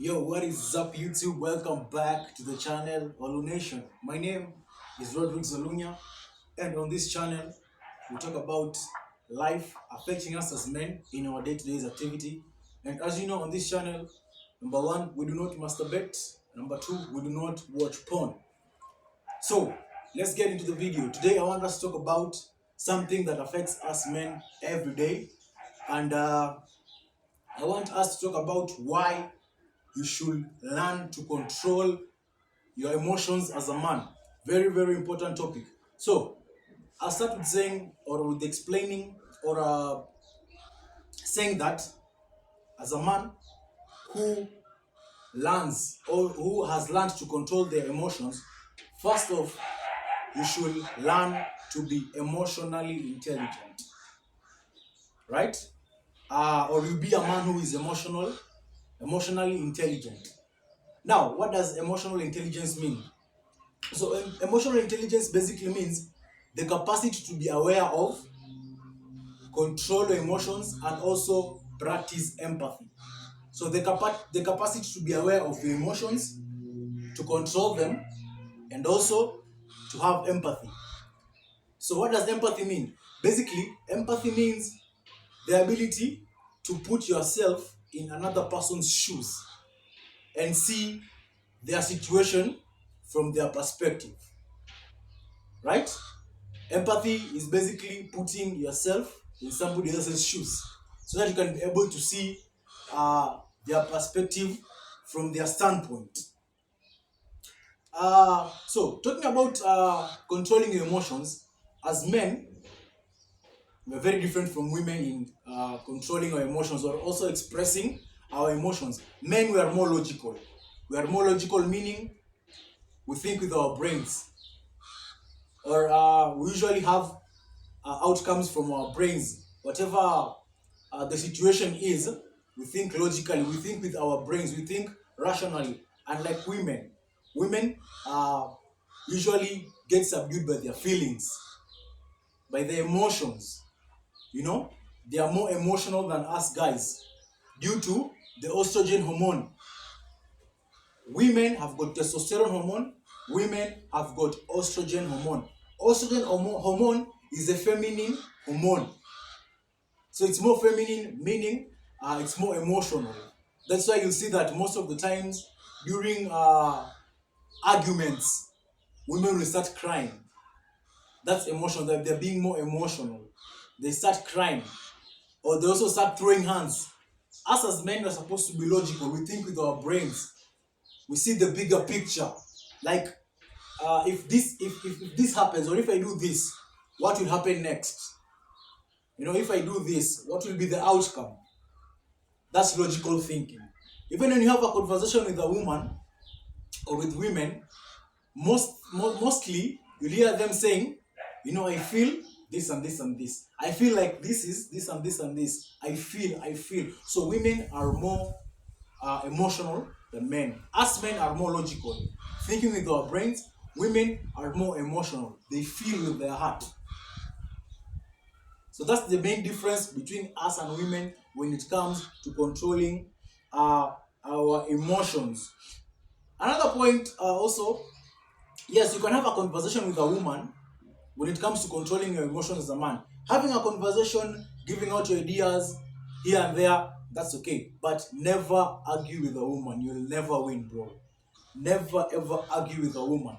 Yo, what is up, YouTube? Welcome back to the channel Olu Nation. My name is Rodrick Zolunya, and on this channel, we talk about life affecting us as men in our day-to-day activity. And as you know, on this channel, number one, we do not masturbate. Number two, we do not watch porn. So, let's get into the video. Today, I want us to talk about something that affects us men every day. And I want us to talk about why you should learn to control your emotions as a man. Very, very important topic. So, I'll start with saying or with explaining or saying that as a man who learns or who has learned to control their emotions, first off, you should learn to be emotionally intelligent, right? Or you be a man who is emotionally intelligent. Now, what does emotional intelligence mean? So, emotional intelligence basically means the capacity to be aware of, control your emotions, and also practice empathy. So, the capacity to be aware of your emotions, to control them, and also to have empathy. So, what does empathy mean? Basically, empathy means the ability to put yourself in another person's shoes and see their situation from their perspective, right? Empathy is basically putting yourself in somebody else's shoes so that you can be able to see their perspective from their standpoint. So, talking about controlling your emotions, as men, we're very different from women in controlling our emotions or also expressing our emotions. Men, we are more logical. We are more logical, meaning we think with our brains, or we usually have outcomes from our brains. Whatever the situation is, we think logically, we think with our brains, we think rationally. Unlike women usually get subdued by their feelings, by their emotions. You know, they are more emotional than us guys due to the estrogen hormone. Women have got testosterone hormone, women have got estrogen hormone. Estrogen hormone is a feminine hormone. So it's more feminine, meaning it's more emotional. That's why you see that most of the times during arguments, women will start crying. That's emotional, that they're being more emotional. They start crying, or they also start throwing hands. Us as men are supposed to be logical. We think with our brains. We see the bigger picture. Like if this happens, or if I do this, what will happen next? You know, if I do this, what will be the outcome? That's logical thinking. Even when you have a conversation with a woman or with women, mostly you'll hear them saying, you know, I feel this and this and this. I feel like this is this and this and this. I feel. So women are more emotional than men. Us men are more logical, thinking with our brains. Women are more emotional. They feel with their heart. So that's the main difference between us and women when it comes to controlling our emotions. Another point also, yes, you can have a conversation with a woman when it comes to controlling your emotions as a man. Having a conversation, giving out your ideas here and there, that's okay. But never argue with a woman. You'll never win, bro. Never ever argue with a woman.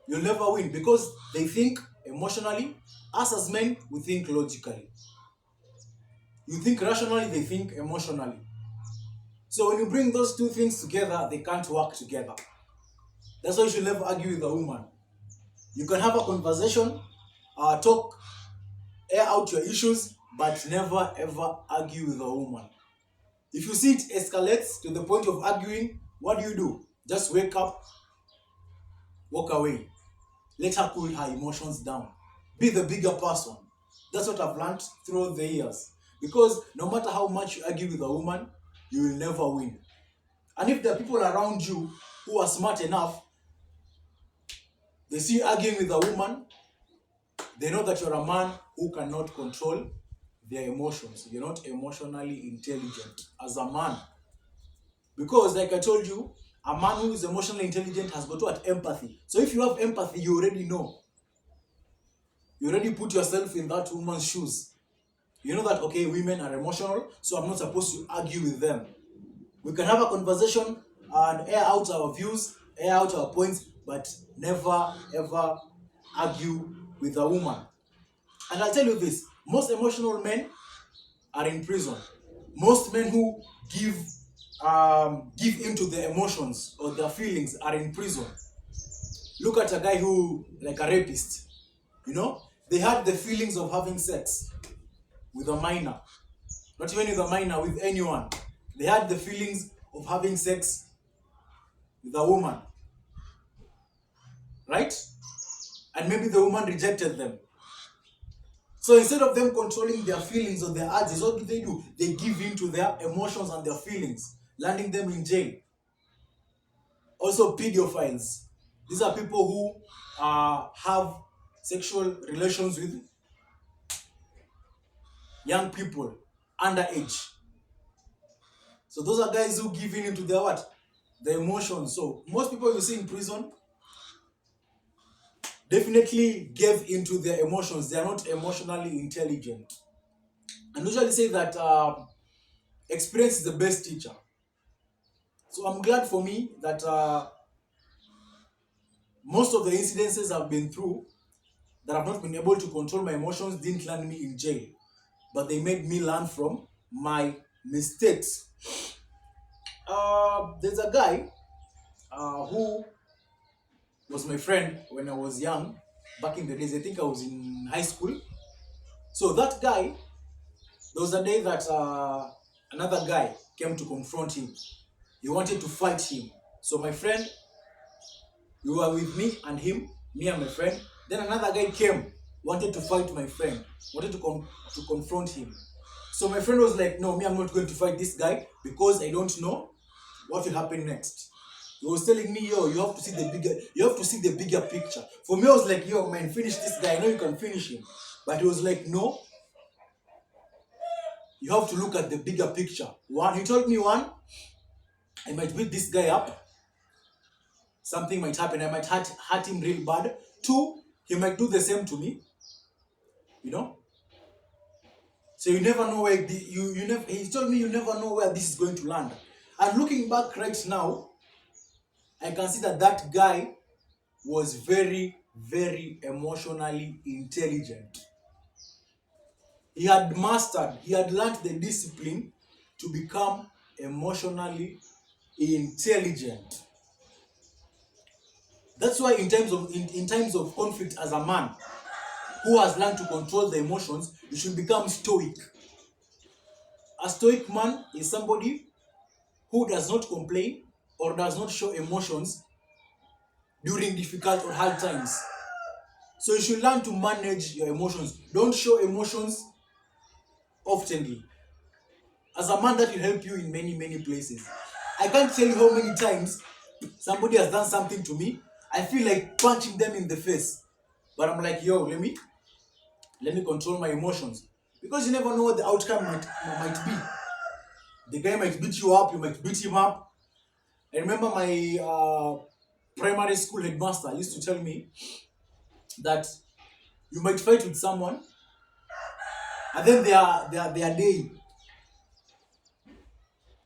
You'll never win because they think emotionally. Us as men, we think logically. You think rationally, they think emotionally. So when you bring those two things together, they can't work together. That's why you should never argue with a woman. You can have a conversation, talk, air out your issues, but never ever argue with a woman. If you see it escalates to the point of arguing, what do? Just wake up, walk away. Let her cool her emotions down. Be the bigger person. That's what I've learned through the years. Because no matter how much you argue with a woman, you will never win. And if there are people around you who are smart enough, they see you arguing with a woman, they know that you're a man who cannot control their emotions. You're not emotionally intelligent as a man. Because, like I told you, a man who is emotionally intelligent has got what? Empathy. So if you have empathy, you already know. You already put yourself in that woman's shoes. You know that, okay, women are emotional, so I'm not supposed to argue with them. We can have a conversation and air out our views, air out our points, but never ever argue with a woman. And I'll tell you this, most emotional men are in prison. Most men who give into their emotions or their feelings are in prison. Look at a guy who, like a rapist, you know, they had the feelings of having sex with a minor, not even with a minor, with anyone. They had the feelings of having sex with a woman, right? And maybe the woman rejected them. So instead of them controlling their feelings or their urges, what do? They give in to their emotions and their feelings, landing them in jail. Also, pedophiles. These are people who have sexual relations with young people, underage. So those are guys who give in into their what? The emotions. So most people you see in prison definitely gave into their emotions. They are not emotionally intelligent. And usually say that experience is the best teacher. So I'm glad for me that most of the incidences I've been through that I've not been able to control my emotions didn't land me in jail, but they made me learn from my mistakes. There's a guy who was my friend when I was young, back in the days. I think I was in high school. So that guy, there was a day that another guy came to confront him. He wanted to fight him. So my friend, you were with me and him, me and my friend. Then another guy came, wanted to fight my friend, wanted to confront him. So my friend was like, no, me, I'm not going to fight this guy because I don't know what will happen next. He was telling me, yo, you have to see the bigger picture. For me, I was like, yo, man, finish this guy. I know you can finish him. But he was like, no, you have to look at the bigger picture. One, he told me, one, I might beat this guy up. Something might happen. I might hurt him real bad. Two, he might do the same to me. You know? So you never know where he told me you never know where this is going to land. And looking back right now, I can see that that guy was very, very emotionally intelligent. He had learned the discipline to become emotionally intelligent. That's why in times of conflict, as a man who has learned to control the emotions, you should become stoic. A stoic man is somebody who does not complain or does not show emotions during difficult or hard times. So you should learn to manage your emotions. Don't show emotions oftenly. As a man, that will help you in many, many places. I can't tell you how many times somebody has done something to me. I feel like punching them in the face. But I'm like, yo, let me control my emotions. Because you never know what the outcome might be. The guy might beat you up, you might beat him up. I remember my primary school headmaster used to tell me that you might fight with someone and then their day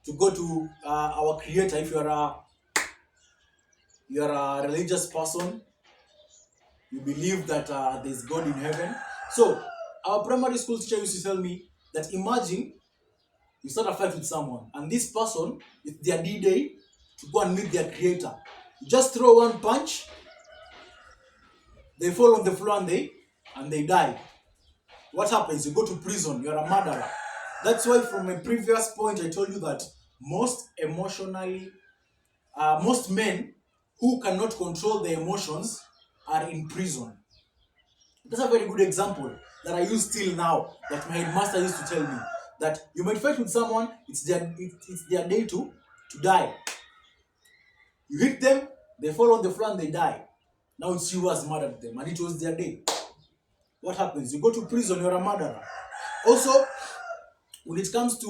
to go to our creator. If you're a religious person, you believe that there's God in heaven. So our primary school teacher used to tell me that imagine you start a fight with someone and this person, it's their D-Day to go and meet their creator. You just throw one punch, they fall on the floor and they die. What happens? You go to prison, you're a murderer. That's why from my previous point I told you that most men who cannot control their emotions are in prison. That's a very good example that I use still now, that my headmaster used to tell me, that you might fight with someone, it's their day to die. You hit them, they fall on the floor and they die. Now it's you who has murdered them and it was their day. What happens? You go to prison, you're a murderer. Also, when it comes to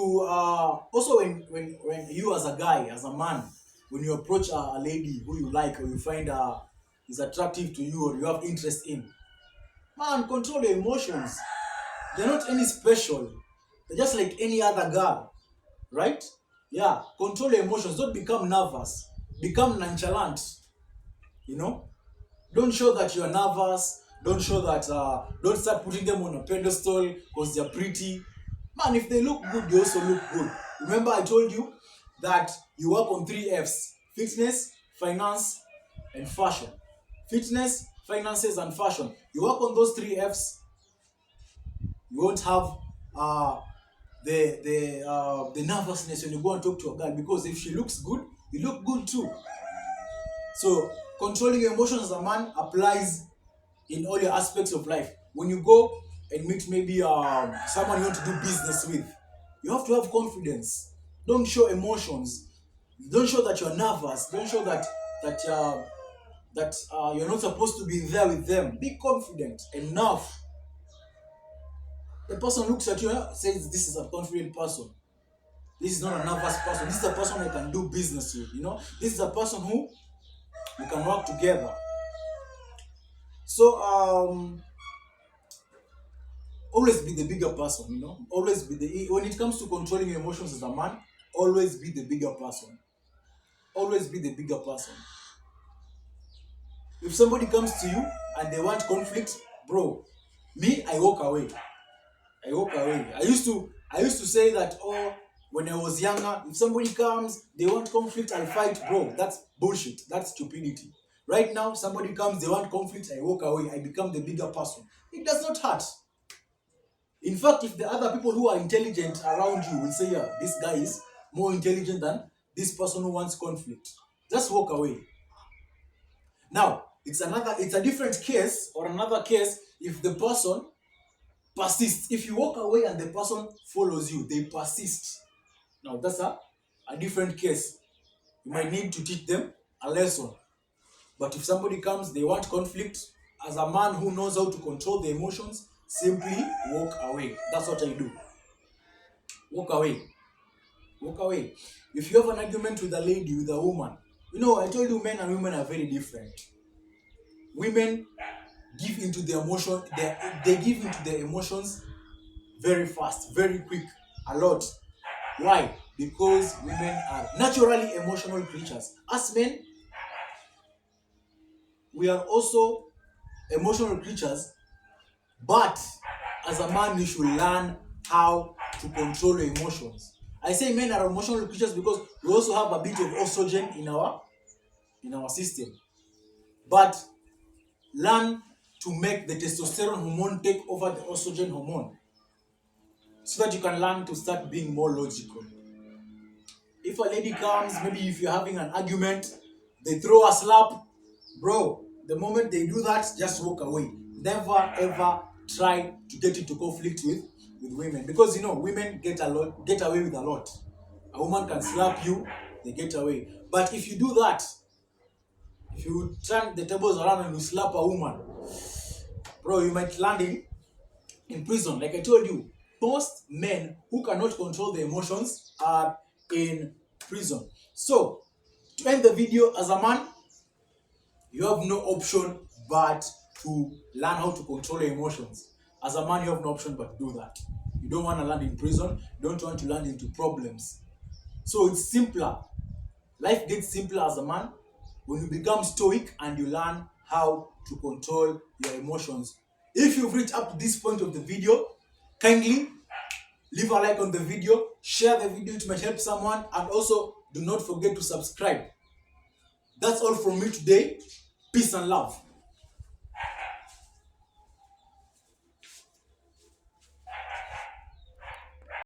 also when you as a guy, as a man, when you approach a lady who you like or you find is attractive to you or you have interest in, man, control your emotions. They're not any special. They're just like any other girl, right? Yeah, control your emotions. Don't become nervous. Become nonchalant. You know, don't show that you're nervous. Don't show that. Don't start putting them on a pedestal because they're pretty. Man, if they look good, they also look good. Remember, I told you that you work on 3 F's: fitness, finance, and fashion. Fitness, finances, and fashion. You work on those 3 F's, you won't have uh, the nervousness when you go and talk to a girl, because if she looks good, you look good too. So controlling your emotions as a man applies in all your aspects of life. When you go and meet maybe someone you want to do business with, you have to have confidence. Don't show emotions. Don't show that you're nervous. Don't show that you're not supposed to be there with them. Be confident enough. The person looks at you and says, "This is a confident person. This is not a nervous person. This is a person I can do business with. This is a person who we can work together." So always be the bigger person. Always be when it comes to controlling your emotions as a man, always be the bigger person. Always be the bigger person. If somebody comes to you and they want conflict, bro, me, I walk away. I walk away. I used to say that, when I was younger, if somebody comes, they want conflict, I'll fight, bro. That's bullshit. That's stupidity. Right now, somebody comes, they want conflict, I walk away. I become the bigger person. It does not hurt. In fact, if the other people who are intelligent around you will say, "Yeah, this guy is more intelligent than this person who wants conflict," just walk away. Now, it's a different case, or another case, if the person persists. If you walk away and the person follows you, they persist. Now, that's a different case. You might need to teach them a lesson. But if somebody comes, they want conflict, as a man who knows how to control the emotions, simply walk away. That's what I do. Walk away. Walk away. If you have an argument with a lady, with a woman, I told you men and women are very different. Women give into the emotion, they give into their emotions very fast, very quick, a lot. Why? Because women are naturally emotional creatures. As men, we are also emotional creatures, but as a man, you should learn how to control your emotions. I say men are emotional creatures because we also have a bit of estrogen in our system. But learn to make the testosterone hormone take over the estrogen hormone, so that you can learn to start being more logical. If a lady comes, maybe if you're having an argument, they throw a slap, bro, the moment they do that, just walk away. Never ever try to get into conflict with women, because women get away with a lot. A woman can slap you, they get away. But if you do that, if you turn the tables around and you slap a woman, bro, you might land in prison. Like I told you, most men who cannot control their emotions are in prison. So, to end the video, as a man, you have no option but to learn how to control your emotions. As a man, you have no option but to do that. You don't want to land in prison. You don't want to land into problems. So it's simpler. Life gets simpler as a man when you become stoic and you learn how to control your emotions. If you've reached up to this point of the video, kindly leave a like on the video, share the video, it might help someone, and also do not forget to subscribe. That's all from me today. Peace and love.